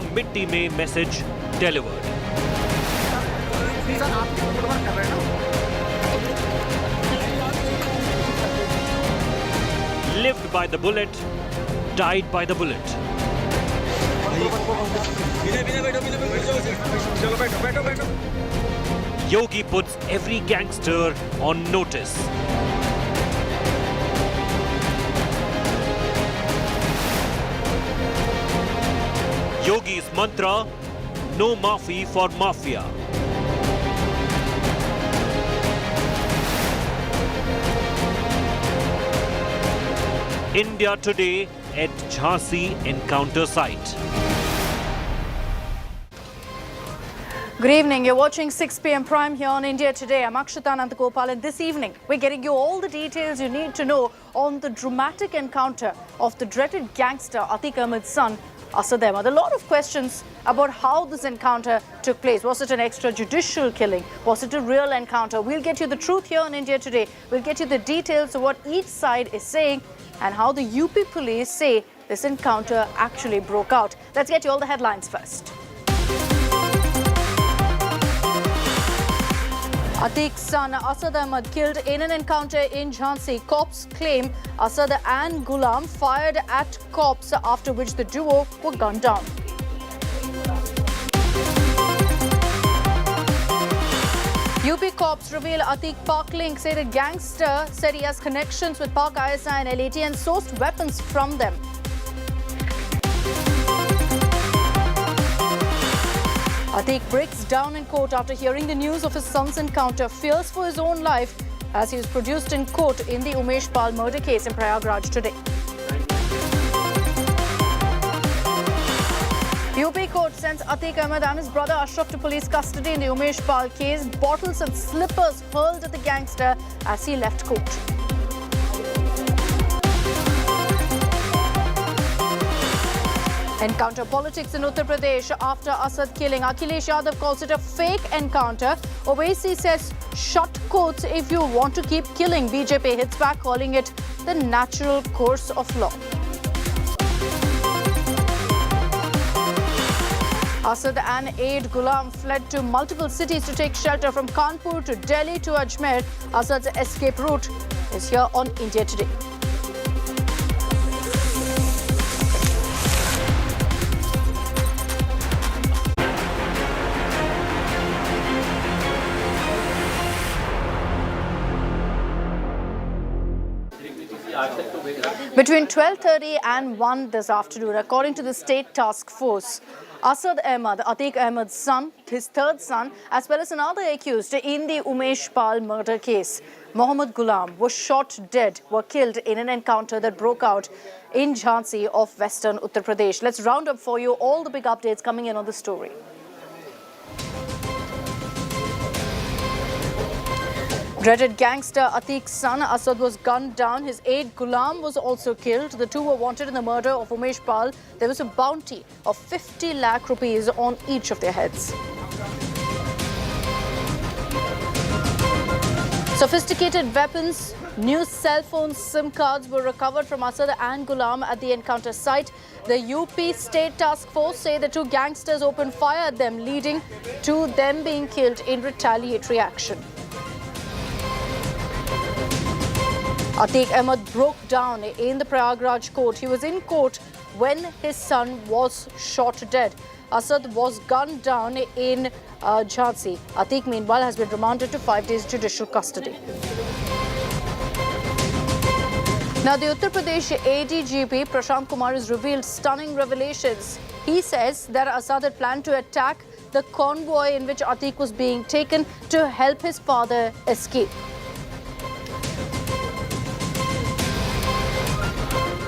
strong Mitti mein message delivered. Lived by the bullet, died by the bullet. Yogi puts every gangster on notice. Yogi's mantra, no maafi for mafia. India today at Jhansi encounter site. Good evening. You're watching 6 p.m. Prime here on India Today. I'm Akshita, Nandagopal, and this evening we're getting you all the details you need to know on the dramatic encounter of the dreaded gangster Atik Ahmed's son, Asad Ahmed. A lot of questions about how this encounter took place. Was it an extrajudicial killing? Was it a real encounter? We'll get you the truth here on India Today. We'll get you the details of what each side is saying and how the UP police say this encounter actually broke out. Let's get you all the headlines first. Atik's son Asad Ahmed killed in an encounter in Jhansi. Cops claim Asad and Ghulam fired at cops, after which the duo were gunned down. UP cops reveal Atik Pak link, say the gangster said he has connections with Pak ISI and LET and sourced weapons from them. Atik breaks down in court after hearing the news of his son's encounter, fears for his own life as he was produced in court in the Umesh Pal murder case in Prayagraj today. UP court sends Atik Ahmed and his brother Ashraf to police custody in the Umesh Pal case. Bottles and slippers hurled at the gangster as he left court. Encounter politics in Uttar Pradesh after Asad killing. Akhilesh Yadav calls it a fake encounter. Owaisi says, shut courts if you want to keep killing. BJP hits back, calling it the natural course of law. Asad and aide Ghulam fled to multiple cities to take shelter, from Kanpur to Delhi to Ajmer. Asad's escape route is here on India Today. Between 12:30 and 1 this afternoon, according to the State Task Force, Asad Ahmed, Atik Ahmed's son, his third son, as well as another accused in the Umesh Pal murder case, Mohammad Ghulam, was shot dead, were killed in an encounter that broke out in Jhansi of western Uttar Pradesh. Let's round up for you all the big updates coming in on the story. Dreaded gangster Atik's son Asad was gunned down. His aide Ghulam was also killed. The two were wanted in the murder of Umesh Pal. There was a bounty of 50 lakh rupees on each of their heads. Sophisticated weapons, new cell phones, SIM cards were recovered from Asad and Ghulam at the encounter site. The UP State Task Force say the two gangsters opened fire at them, leading to them being killed in retaliatory action. Atik Ahmed broke down in the Prayagraj court. He was in court when his son was shot dead. Asad was gunned down in Jhansi. Atik, meanwhile, has been remanded to 5 days judicial custody. Now, the Uttar Pradesh ADGP, Prashant Kumar, has revealed stunning revelations. He says that Asad had planned to attack the convoy in which Atik was being taken to help his father escape.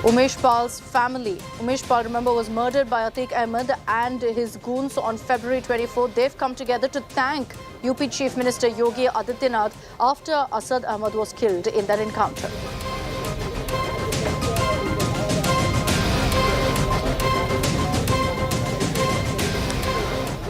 Umesh Pal's family. Umesh Pal, remember, was murdered by Atik Ahmed and his goons on February 24th. They've come together to thank UP Chief Minister Yogi Adityanath after Asad Ahmed was killed in that encounter.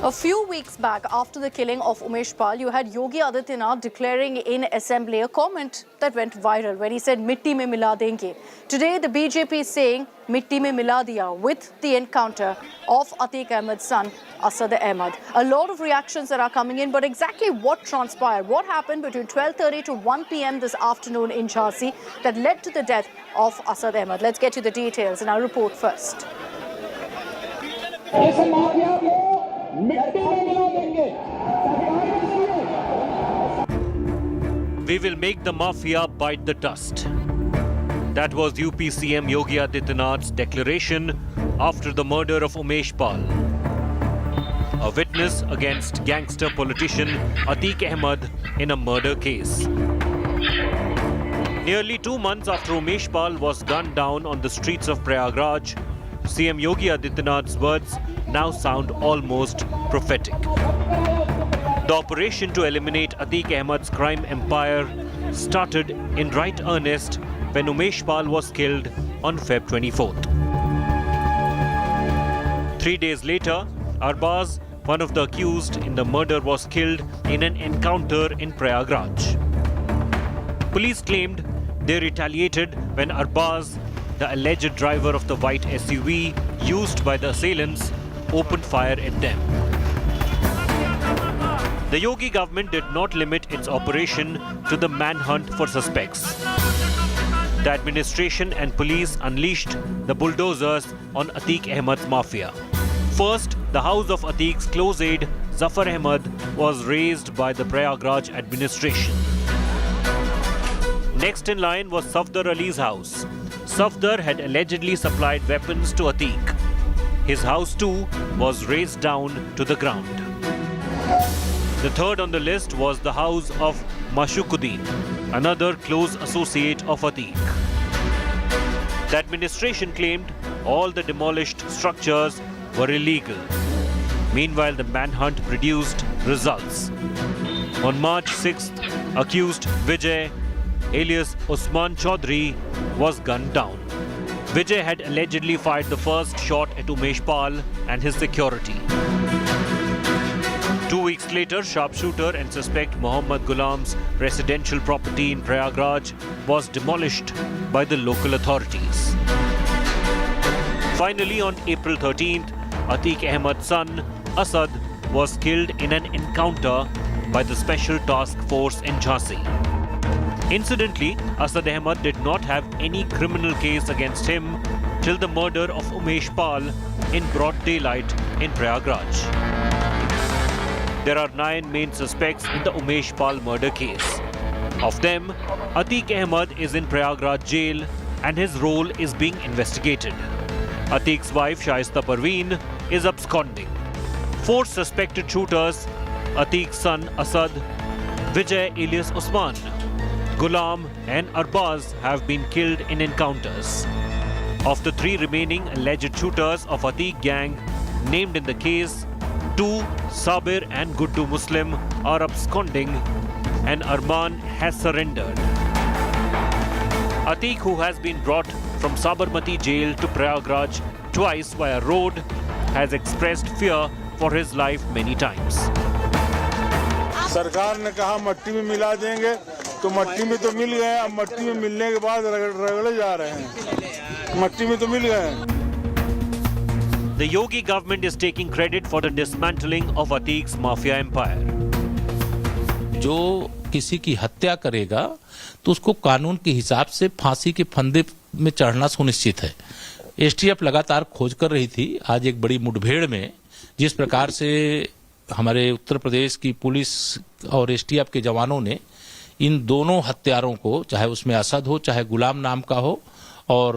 A few weeks back, after the killing of Umesh Pal, you had Yogi Adityanath declaring in assembly a comment that went viral when he said, "Mitti mein mila denge." Today, the BJP is saying, "Mitti mein mila diya," with the encounter of Atik Ahmed's son, Asad Ahmed. A lot of reactions that are coming in, but exactly what transpired, what happened between 12:30 to 1 p.m. this afternoon in Jhansi that led to the death of Asad Ahmed? Let's get you the details in our report first. We will make the mafia bite the dust. That was UP CM Yogi Adityanath's declaration after the murder of Umesh Pal, a witness against gangster-politician Atiq Ahmed in a murder case. Nearly 2 months after Umesh Pal was gunned down on the streets of Prayagraj, CM Yogi Adityanath's words now sound almost prophetic. The operation to eliminate Atiq Ahmed's crime empire started in right earnest when Umesh Pal was killed on Feb 24th. 3 days later, Arbaz, one of the accused in the murder, was killed in an encounter in Prayagraj. Police claimed they retaliated when Arbaz, the alleged driver of the white SUV used by the assailants, opened fire at them. The Yogi government did not limit its operation to the manhunt for suspects. The administration and police unleashed the bulldozers on Atiq Ahmed's mafia. First, the house of Atiq's close aide, Zafar Ahmed, was razed by the Prayagraj administration. Next in line was Safdar Ali's house. Safdar had allegedly supplied weapons to Atiq. His house too was razed down to the ground. The third on the list was the house of Mashukuddin, another close associate of Atiq. The administration claimed all the demolished structures were illegal. Meanwhile, the manhunt produced results. On March 6th, accused Vijay, alias Usman Chaudhry, was gunned down. Vijay had allegedly fired the first shot at Umesh Pal and his security. 2 weeks later, sharpshooter and suspect Mohammad Ghulam's residential property in Prayagraj was demolished by the local authorities. Finally, on April 13th, Atiq Ahmed's son, Asad, was killed in an encounter by the Special Task Force in Jhansi. Incidentally, Asad Ahmed did not have any criminal case against him till the murder of Umesh Pal in broad daylight in Prayagraj. There are 9 main suspects in the Umesh Pal murder case. Of them, Atiq Ahmed is in Prayagraj jail and his role is being investigated. Atiq's wife Shaista Parveen is absconding. 4 suspected shooters, Atiq's son Asad, Vijay alias Usman, Ghulam and Arbaz, have been killed in encounters. Of the 3 remaining alleged shooters of Atiq gang named in the case, 2, Sabir and Guddu Muslim, are absconding and Arman has surrendered. Atiq, who has been brought from Sabarmati jail to Prayagraj twice via road, has expressed fear for his life many times. सरकार ने कहा मट्टी में मिला देंगे, तो मट्टी में तो मिल गए, अब मट्टी में मिलने के बाद रगड़े जा रहे हैं। मट्टी में तो मिल गए। The Yogi government is taking credit for the dismantling of Atiq's mafia empire. जो किसी की हत्या करेगा तो उसको कानून के हिसाब से फांसी के फंदे में चढ़ना सुनिश्चित है। एसटीएफ लगातार खोज कर रही थी। आज एक बड़ी मुठभेड़ में जिस प्रकार से हमारे उत्तर प्रदेश की पुलिस और एसटीएफ के जवानों ने इन दोनों हत्यारों को, चाहे उसमें असद हो चाहे गुलाम नाम का हो, और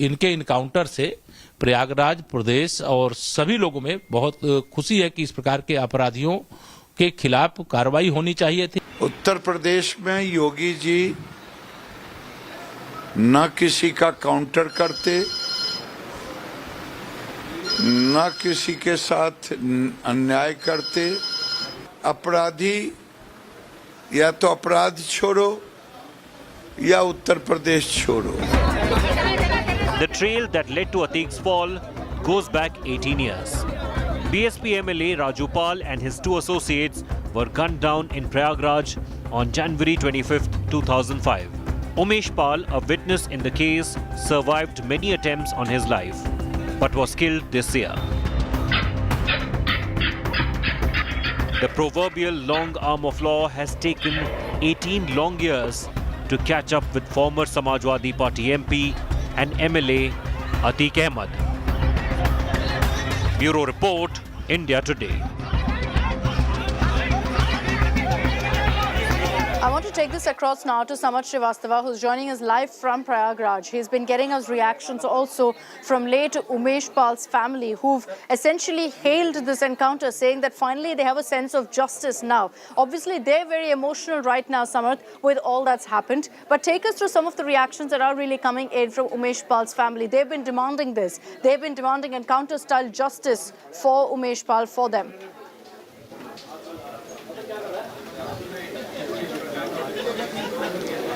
इनके इनकाउंटर से प्रयागराज प्रदेश और सभी लोगों में बहुत खुशी है कि इस प्रकार के अपराधियों के खिलाफ कार्रवाई होनी चाहिए थी। उत्तर प्रदेश में योगी जी न किसी का काउंटर करते, न किसी के साथ अन्याय करते। अपराधी या तो अपराध छोड़ो या उत्तर प्रदेश छोड़ो। The trail that led to Atiq's fall goes back 18 years. BSP MLA Raju Pal and his two associates were gunned down in Prayagraj on January 25, 2005. Umesh Pal, a witness in the case, survived many attempts on his life, but was killed this year. The proverbial long arm of law has taken 18 long years to catch up with former Samajwadi Party MP and MLA Atik Ahmed. Bureau Report, India Today. I want to take this across now to Samad Srivastava, who's joining us live from Prayagraj. He's been getting us reactions also from late Umesh Pal's family, who've essentially hailed this encounter, saying that finally they have a sense of justice now. Obviously, they're very emotional right now, Samad, with all that's happened. But take us through some of the reactions that are really coming in from Umesh Pal's family. They've been demanding this. They've been demanding encounter-style justice for Umesh Pal, for them.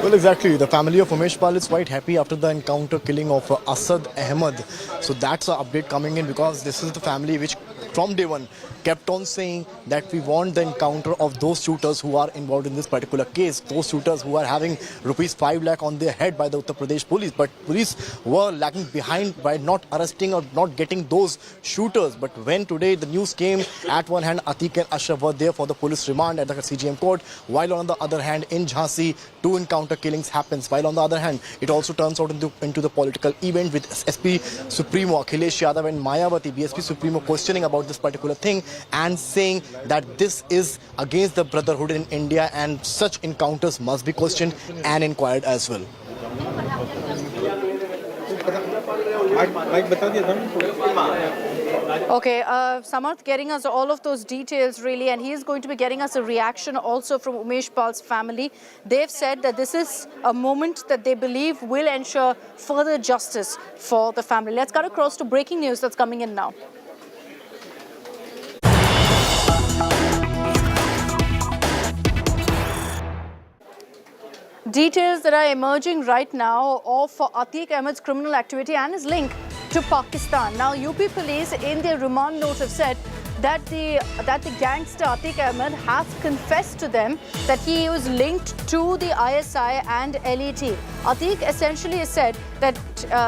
Well, exactly. The family of Umesh Pal is quite happy after the encounter killing of Asad Ahmed. So that's an update coming in, because this is the family which from day one kept on saying that we want the encounter of those shooters who are involved in this particular case, those shooters who are having rupees 5 lakh on their head by the Uttar Pradesh police. But police were lagging behind by not arresting or not getting those shooters. But when today the news came, at one hand Atiq and Ashraf were there for the police remand at the CGM court, while on the other hand in Jhansi 2 encounter killings happens, while on the other hand it also turns out into the political event with SP Supremo Akhilesh Yadav and Mayawati, BSP Supremo, questioning about this particular thing and saying that this is against the brotherhood in India and such encounters must be questioned and inquired as well. Okay, Samarth getting us all of those details really, and he is going to be getting us a reaction also from Umesh Pal's family. They've said that this is a moment that they believe will ensure further justice for the family. Let's cut across to breaking news that's coming in now. Details that are emerging right now of Atiq Ahmed's criminal activity and his link to Pakistan. Now, UP police in their remand note have said that the gangster Atik Ahmed has confessed to them that he was linked to the ISI and LET. Atiq essentially has said that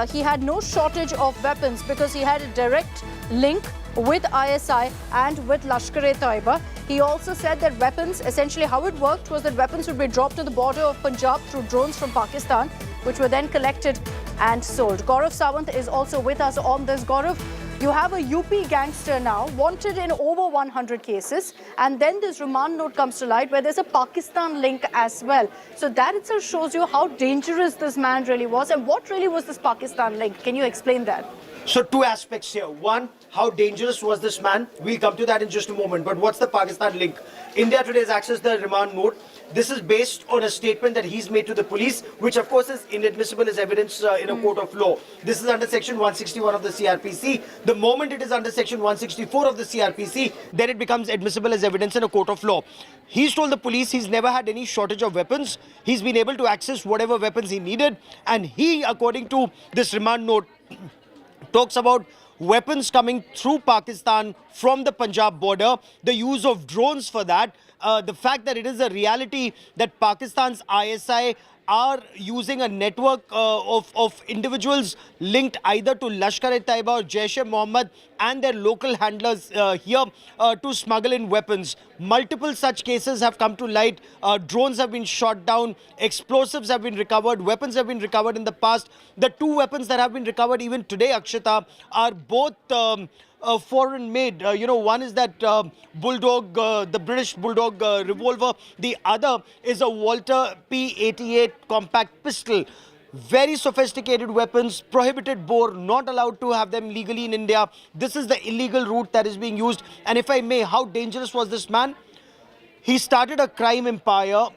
he had no shortage of weapons because he had a direct link with ISI and with Lashkar-e-Taiba. He also said that weapons, essentially how it worked was that weapons would be dropped to the border of Punjab through drones from Pakistan, which were then collected and sold. Gaurav Sawant is also with us on this. Gaurav, you have a UP gangster now, wanted in over 100 cases, and then this remand note comes to light where there's a Pakistan link as well. So that itself shows you how dangerous this man really was, and what really was this Pakistan link? Can you explain that? So two aspects here. One, how dangerous was this man? We'll come to that in just a moment. But what's the Pakistan link? India Today has accessed the remand note. This is based on a statement that he's made to the police, which of course is inadmissible as evidence in a court of law. This is under section 161 of the CRPC. The moment it is under section 164 of the CRPC, then it becomes admissible as evidence in a court of law. He's told the police he's never had any shortage of weapons. He's been able to access whatever weapons he needed. And he, according to this remand note, talks about weapons coming through Pakistan from the Punjab border, the use of drones for that, the fact that it is a reality that Pakistan's ISI are using a network of individuals linked either to Lashkar-e-Taiba or Jaish-e-Mohammed and their local handlers here to smuggle in weapons. Multiple such cases have come to light. Drones have been shot down, explosives have been recovered, weapons have been recovered in the past. The two weapons that have been recovered even today, Akshita, are both foreign made. One is that Bulldog, the British Bulldog revolver. The other is a Walter P88 compact pistol. Very sophisticated weapons, prohibited bore, not allowed to have them legally in India. This is the illegal route that is being used. And if I may, how dangerous was this man? He started a crime empire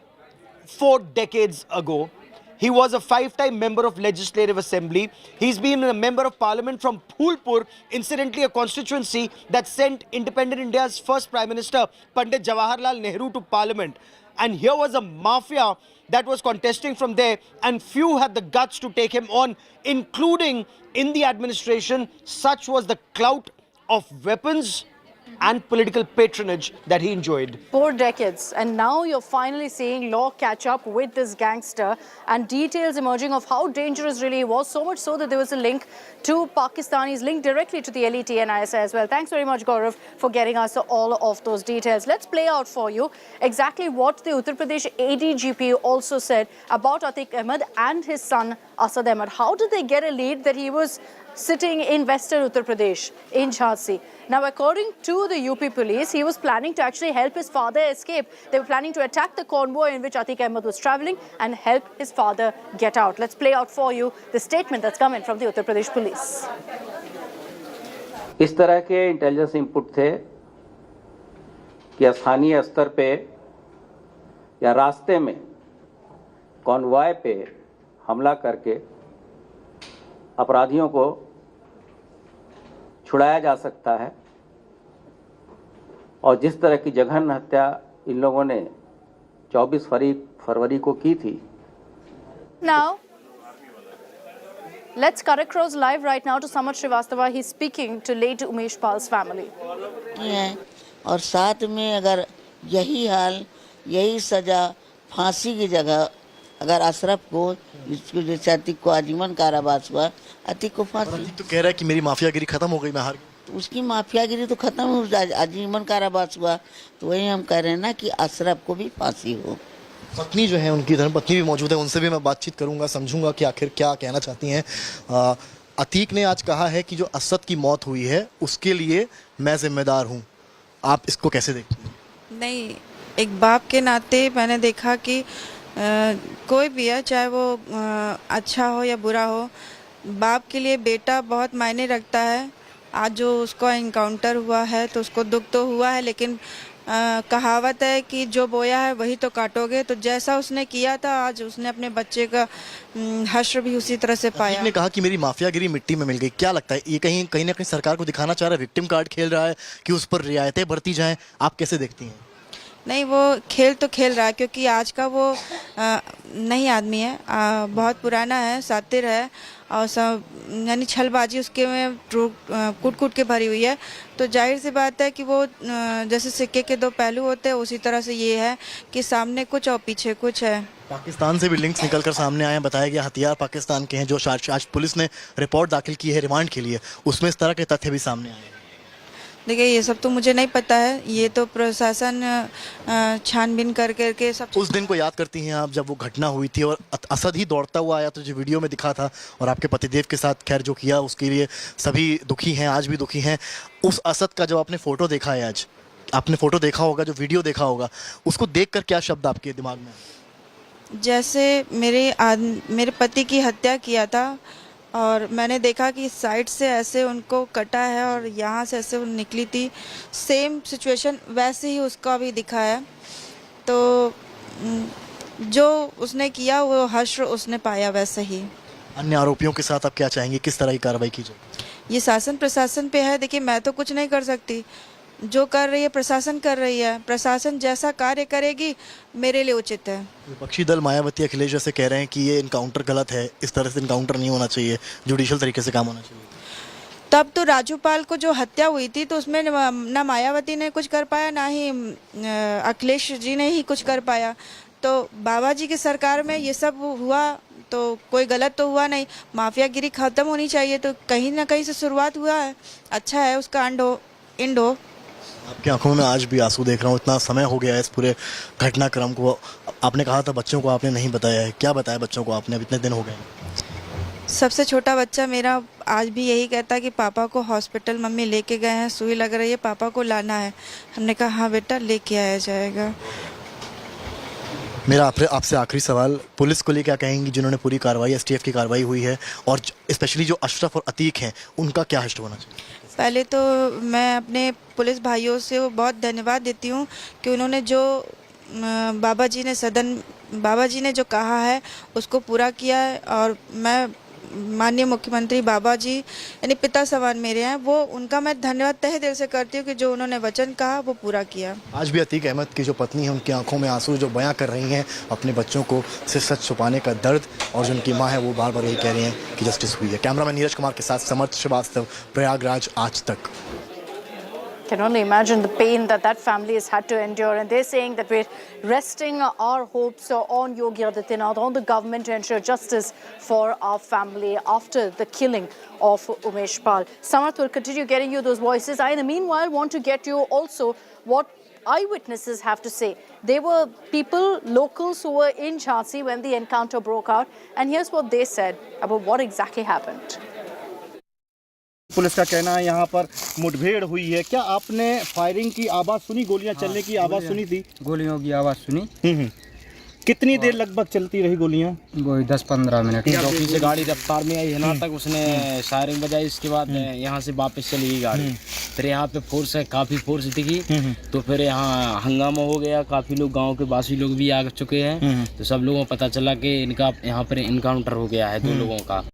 4 decades ago. He was a 5-time member of Legislative Assembly. He's been a member of Parliament from Phulpur, incidentally a constituency that sent independent India's first Prime Minister, Pandit Jawaharlal Nehru, to Parliament. And here was a mafia that was contesting from there, and few had the guts to take him on, including in the administration. Such was the clout of weapons and political patronage that he enjoyed. 4 decades, and now you're finally seeing law catch up with this gangster, and details emerging of how dangerous really he was, so much so that there was a link to Pakistanis, linked directly to the LET and ISI as well. Thanks very much, Gaurav, for getting us all of those details. Let's play out for you exactly what the Uttar Pradesh ADGP also said about Atik Ahmed and his son Asad Ahmed. How did they get a lead that he was sitting in western Uttar Pradesh, in Jhansi? Now, according to the UP police, he was planning to actually help his father escape. They were planning to attack the convoy in which Atik Ahmed was travelling and help his father get out. Let's play out for you the statement that's come in from the Uttar Pradesh police. इस तरह के intelligence input थे कि स्थानीय स्तर पे या रास्ते में कॉन्वॉय पे हमला करके अपराधियों को छुड़ाया जा सकता है, और जिस तरह की जघन्य हत्या इन लोगों ने 24 फरवरी को की थी. Now, let's cut across live right now to Samad Srivastava. He's speaking to late Umesh Pal's family. और साथ में अगर यही हाल, यही सजा, फांसी की जगह अगर अशरफ को, इसको जैसे अतीक को आजीवन कारावास हुआ, अतीक को फांसी. तो कह रहा है कि मेरी माफियागिरी खत्म हो गई, मैं हार गई. तो उसकी माफियागिरी तो खत्म हो, आजीवन कारावास हुआ. तो वही हम कह रहे हैं ना कि अशरफ को भी फांसी हो. पत्नी जो है, उनकी धर्मपत्नी भी मौजूद है, उनसे भी मैं बातचीत करूंगा, समझूंगा कि आखिर क्या कहना चाहती हैं. अतीक ने आज कहा है कि जो असद की मौत हुई है उसके लिए मैं जिम्मेदार हूं. आप इसको कैसे देखते हैं? नहीं, एक बाप के नाते मैंने देखा कि कोई भी है, चाहे वो अच्छा हो या बुरा हो, बाप के लिए बेटा बहुत मायने रखता है. आज जो उसका इनकाउंटर हुआ है तो उसको दुख तो हुआ है, लेकिन कहावत है कि जो बोया है वही तो काटोगे. तो जैसा उसने किया था, आज उसने अपने बच्चे का हश्र भी उसी तरह से पाया. ने कहा कि मेरी माफियागिरी मिट्टी में मिल गई. क्या लगता है, ये कहीं ना कहीं सरकार को दिखाना चाह रहा है, विक्टिम कार्ड खेल रहा है कि उस पर रियायतें बढ़ती जाएं? आप कैसे देखती हैं? नहीं, वो खेल तो खेल रहा है, क्योंकि आज का वो नई आदमी है, बहुत पुराना है, सातिर है, और सब यानी छलबाजी उसके में कूट के भरी हुई है. तो जाहिर सी बात है कि वो जैसे सिक्के के 2 पहलू होते हैं, उसी तरह से ये है कि सामने कुछ और पीछे कुछ है. पाकिस्तान से भी लिंक्स निकलकर सामने आए हैं. बताया गया हथियार पाकिस्तान के हैं. जो आज पुलिस ने रिपोर्ट दाखिल की है रिमांड के लिए, उसमें इस तरह के तथ्य भी सामने आए हैं. देखिए, ये सब तो मुझे नहीं पता है, ये तो प्रशासन छानबीन करके सब. उस दिन को याद करती हैं आप जब वो घटना हुई थी और असद ही दौड़ता हुआ आया, तो जो वीडियो में दिखा था, और आपके पतिदेव के साथ खैर जो किया उसके लिए सभी दुखी हैं, आज भी दुखी हैं. उस असद का जो आपने फोटो देखा है, आज आपने फोटो देखा होगा, जो वीडियो देखा होगा, उसको देखकर क्या शब्द आपके दिमाग में? जैसे मेरे पति की हत्या किया था, और मैंने देखा कि साइड से ऐसे उनको कटा है और यहाँ से ऐसे निकली थी, सेम सिचुएशन वैसे ही उसका भी दिखा है. तो जो उसने किया वो हश्र उसने पाया वैसे ही. अन्य आरोपियों के साथ आप क्या चाहेंगे, किस तरह की कार्रवाई की जाए? ये शासन प्रशासन पे है. देखिए, मैं तो कुछ नहीं कर सकती, जो कर रही है प्रशासन कर रही है. प्रशासन जैसा कार्य करेगी मेरे लिए उचित है. विपक्षी दल मायावती, अखिलेश जैसे कह रहे हैं कि ये इनकाउंटर गलत है, इस तरह से इनकाउंटर नहीं होना चाहिए, जुडिशियल तरीके से काम होना चाहिए. तब तो राजूपाल को जो हत्या हुई थी, तो उसमें ना मायावती ने कुछ कर पाया, ना ही अखिलेश जी ने ही कुछ कर पाया. तो बाबा जी की सरकार में ये सब हुआ तो कोई गलत तो हुआ नहीं. माफियागिरी खत्म होनी चाहिए, तो कहीं ना कहीं से शुरुआत हुआ है. अच्छा है, उसका एंड हो. आपकी आंखों में आज भी आंसू देख रहा हूँ. इतना समय हो गया है इस पूरे घटनाक्रम को. आपने कहा था बच्चों को आपने नहीं बताया है, क्या बताया बच्चों को आपने? अब इतने दिन हो गए. सबसे छोटा बच्चा मेरा आज भी यही कहता है कि पापा को हॉस्पिटल मम्मी लेके गए हैं, सुई लग रही है, पापा को लाना है. हमने कहा हाँ बेटा, लेके आया जाएगा. मेरा आपसे आखिरी सवाल, पुलिस को लिए क्या कहेंगी जिन्होंने पूरी कार्रवाई, एसटीएफ की कार्रवाई हुई है, और स्पेशली जो अशरफ और अतीक हैं, उनका क्या हश्र होना चाहिए? पहले तो मैं अपने पुलिस भाइयों से बहुत धन्यवाद देती हूँ कि उन्होंने जो बाबा जी ने जो कहा है उसको पूरा किया है. और मैं माननीय मुख्यमंत्री बाबा जी यानी पिता समान मेरे हैं, वो उनका मैं धन्यवाद तहे दिल से करती हूँ कि जो उन्होंने वचन कहा वो पूरा किया. आज भी अतीक अहमद की जो पत्नी है, उनकी आंखों में आंसू जो बयां कर रही हैं अपने बच्चों को से सच छुपाने का दर्द, और जो उनकी माँ है वो बार बार यही कह रही हैं कि जस्टिस हुई है. कैमरामैन नीरज कुमार के साथ समर्थ श्रीवास्तव, प्रयागराज, आज तक. Can only imagine the pain that that family has had to endure. And they're saying that we're resting our hopes on Yogi Adityanath, on the government to ensure justice for our family after the killing of Umesh Pal. Samarth will continue getting you those voices. I, in the meanwhile, want to get you also what eyewitnesses have to say. They were people, locals who were in Jhansi when the encounter broke out. And here's what they said about what exactly happened. Police का कहना है यहाँ पर मुठभेड़ हुई है। क्या आपने फायरिंग की आवाज़ सुनी, गोलियां चलने की आवाज़ सुनी थी? गोलियों की आवाज़ सुनी। कितनी देर लगभग चलती रही गोलियां? वो 10-15 मिनट। चौकी से गाड़ी रफ्तार में आई है ना, तक उसने फायरिंग बजाई। इसके बाद यहाँ से वापस चली गई गाड़ी। फिर यहाँ पे फोर्स है, काफ़ी फोर्स दिखी, तो फिर यहाँ हंगामा हो गया। काफ़ी लोग, गांव के वासी लोग भी आ चुके हैं, तो सब लोगों को पता चला कि इनका यहाँ पर इनकाउंटर हो गया है 2 लोगों का।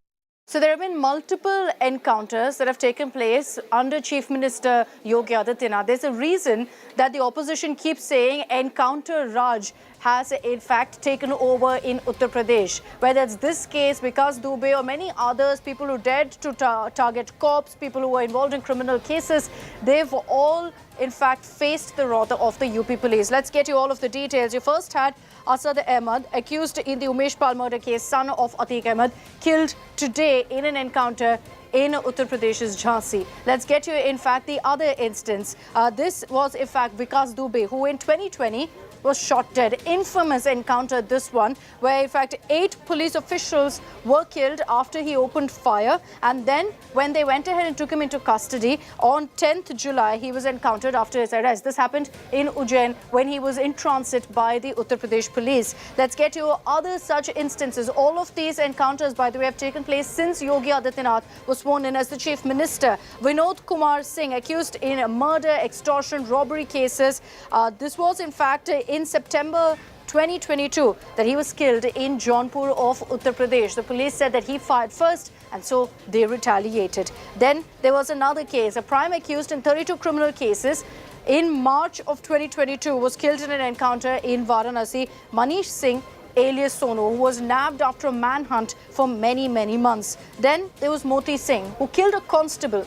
So there have been multiple encounters that have taken place under Chief Minister Yogi Adityanath. There's a reason that the opposition keeps saying encounter Raj has in fact taken over in Uttar Pradesh. Whether it's this case, Vikas Dubey or many others, people who dared to target cops, people who were involved in criminal cases, they've all in fact faced the wrath of the UP police. Let's get you all of the details. You first had Asad Ahmed, accused in the Umesh Pal murder case, son of Atik Ahmed, killed today in an encounter in Uttar Pradesh's Jhansi. Let's get you, in fact, the other instance. This was, in fact, Vikas Dubey, who in 2020 was shot dead. Infamous encounter, this one, where, in fact, 8 police officials were killed after he opened fire. And then, when they went ahead and took him into custody, on 10th July, he was encountered after his arrest. This happened in Ujjain when he was in transit by the Uttar Pradesh police. Let's get you other such instances. All of these encounters, by the way, have taken place since Yogi Adityanath was sworn in as the Chief Minister. Vinod Kumar Singh, accused in murder, extortion, robbery cases. This was, in fact, in September 2022 that he was killed in Jaunpur of Uttar Pradesh. The police said that he fired first and so they retaliated. Then there was another case, a prime accused in 32 criminal cases. In March of 2022 was killed in an encounter in Varanasi. Manish Singh, alias Sonu, who was nabbed after a manhunt for many months. Then there was Moti Singh, who killed a constable.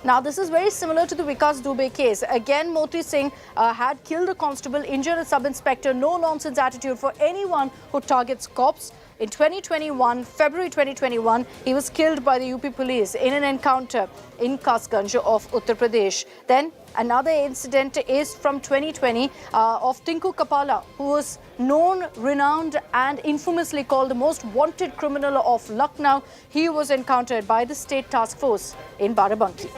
Now, this is very similar to the Vikas Dubey case. Again, Moti Singh had killed a constable, injured a sub-inspector, no-nonsense attitude for anyone who targets cops. In 2021, February 2021, he was killed by the UP police in an encounter in Kasganj of Uttar Pradesh. Then another incident is from 2020 of Tinku Kapala, who was known, renowned and infamously called the most wanted criminal of Lucknow. He was encountered by the state task force in Barabanki.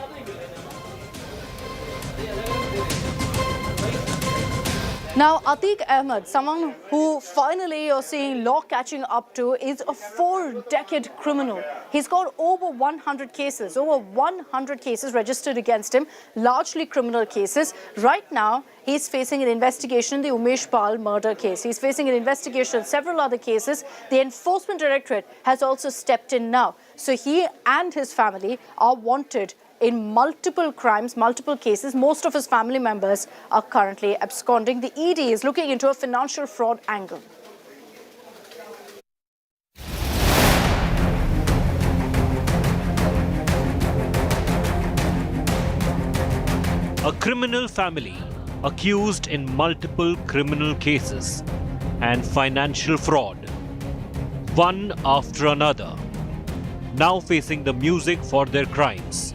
Now, Atik Ahmed, someone who finally you're seeing law catching up to, is a 4-decade criminal. He's got over 100 cases, registered against him, largely criminal cases. Right now, he's facing an investigation in the Umesh Pal murder case. He's facing an investigation in several other cases. The Enforcement Directorate has also stepped in now. So he and his family are wanted in multiple crimes, multiple cases. Most of his family members are currently absconding. The ED is looking into a financial fraud angle. A criminal family accused in multiple criminal cases and financial fraud, one after another, now facing the music for their crimes.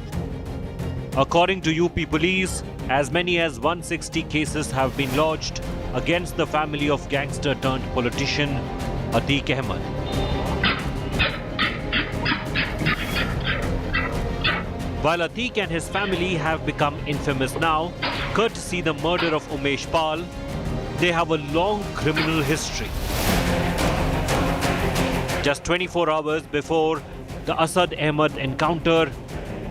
According to UP police, as many as 160 cases have been lodged against the family of gangster-turned-politician Atiq Ahmed. While Atiq and his family have become infamous now, courtesy the murder of Umesh Pal, they have a long criminal history. Just 24 hours before the Asad Ahmed encounter,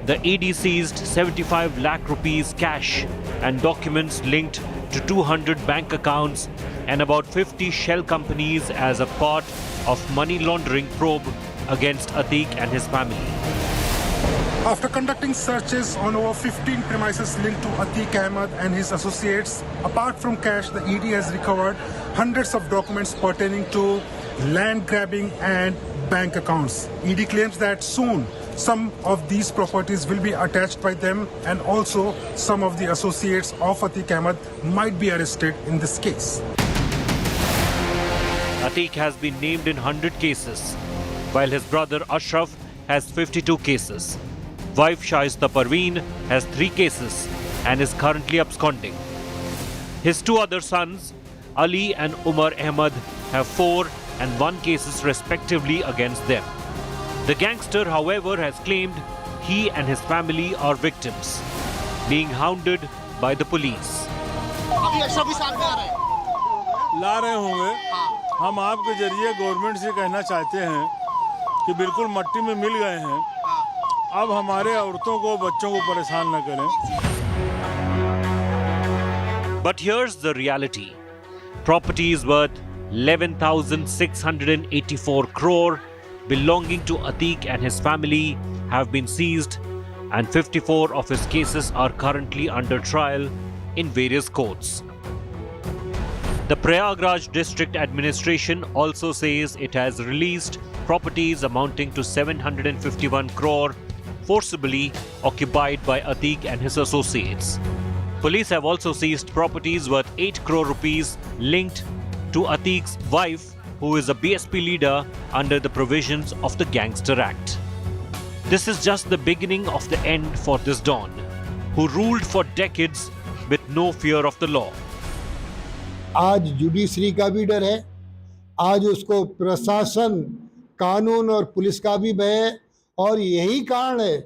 the ED seized 75 lakh rupees cash and documents linked to 200 bank accounts and about 50 shell companies as a part of money laundering probe against Atiq and his family. After conducting searches on over 15 premises linked to Atiq Ahmed and his associates, apart from cash, the ED has recovered hundreds of documents pertaining to land grabbing and bank accounts. ED claims that soon Some of these properties will be attached by them, and also some of the associates of Atiq Ahmed might be arrested in this case. Atiq has been named in 100 cases, while his brother Ashraf has 52 cases. Wife Shaista Parveen has 3 cases and is currently absconding. His 2 other sons, Ali and Umar Ahmed, have 4 and 1 cases respectively against them. The gangster, however, has claimed he and his family are victims, being hounded by the police. ला रहे होंगे, हम आपके जरिए government से कहना चाहते हैं कि बिल्कुल मट्टी में मिल गए हैं, अब हमारे औरतों को बच्चों को परेशान न करें. But here's the reality. Properties worth 11,684 crore belonging to Atiq and his family have been seized, and 54 of his cases are currently under trial in various courts. The Prayagraj District Administration also says it has released properties amounting to 751 crore forcibly occupied by Atiq and his associates. Police have also seized properties worth 8 crore rupees linked to Atiq's wife, who is a BSP leader under the provisions of the Gangster Act. This is just the beginning of the end for this Don, who ruled for decades with no fear of the law. आज judiciary का भी डर है, आज उसको प्रशासन, कानून और पुलिस का भी भय है, और यही कारण है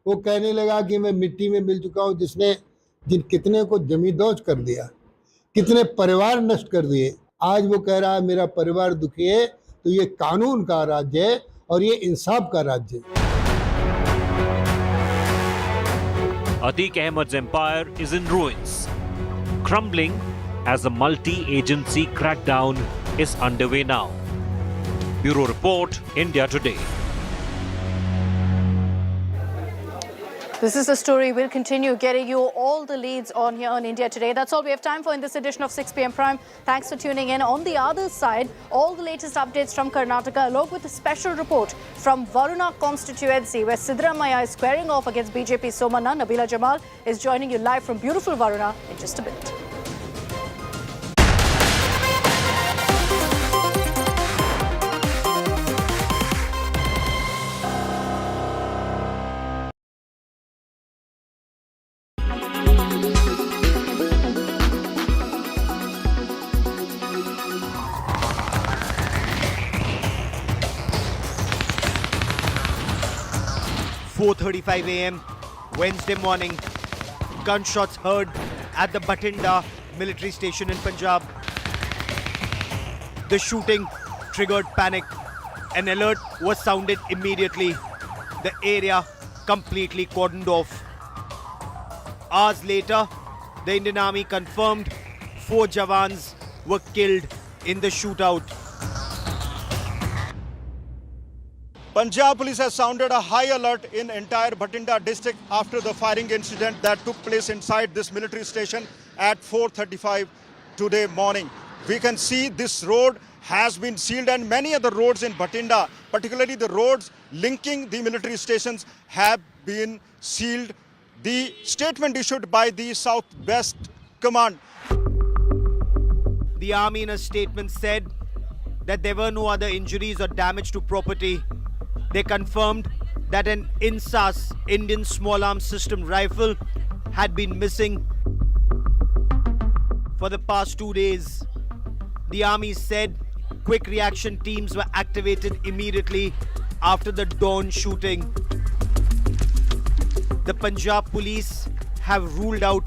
वो कहने लगा कि मैं मिट्टी में मिल चुका हूँ, जिसने कितने को जमींदोज कर दिया, कितने परिवार नष्ट कर दिए. आज वो कह रहा है मेरा परिवार दुखी है. तो ये कानून का राज्य है और ये इंसाफ का राज्य है. Atiq Ahmed's empire is in ruins, crumbling as a multi-agency crackdown is underway now. Bureau Report, India Today. This is the story. We'll continue getting you all the leads on here on India Today. That's all we have time for in this edition of 6 p.m. Prime. Thanks for tuning in. On the other side, all the latest updates from Karnataka, along with a special report from Varuna constituency, where Siddaramaiah is squaring off against BJP Somana. Nabila Jamal is joining you live from beautiful Varuna in just a bit. .45 a.m. Wednesday morning, gunshots heard at the Bathinda military station in Punjab. The shooting triggered panic. An alert was sounded immediately. The area completely cordoned off. Hours later, the Indian Army confirmed 4 Jawans were killed in the shootout. Punjab police has sounded a high alert in entire Bathinda district after the firing incident that took place inside this military station at 4:35 today morning. We can see this road has been sealed, and many other roads in Bathinda, particularly the roads linking the military stations, have been sealed. The statement issued by the Southwest Command. The army in a statement said that there were no other injuries or damage to property. They confirmed that an INSAS, Indian Small Arms System rifle, had been missing for the past 2 days. The army said quick reaction teams were activated immediately after the dawn shooting. The Punjab police have ruled out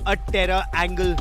a terror angle.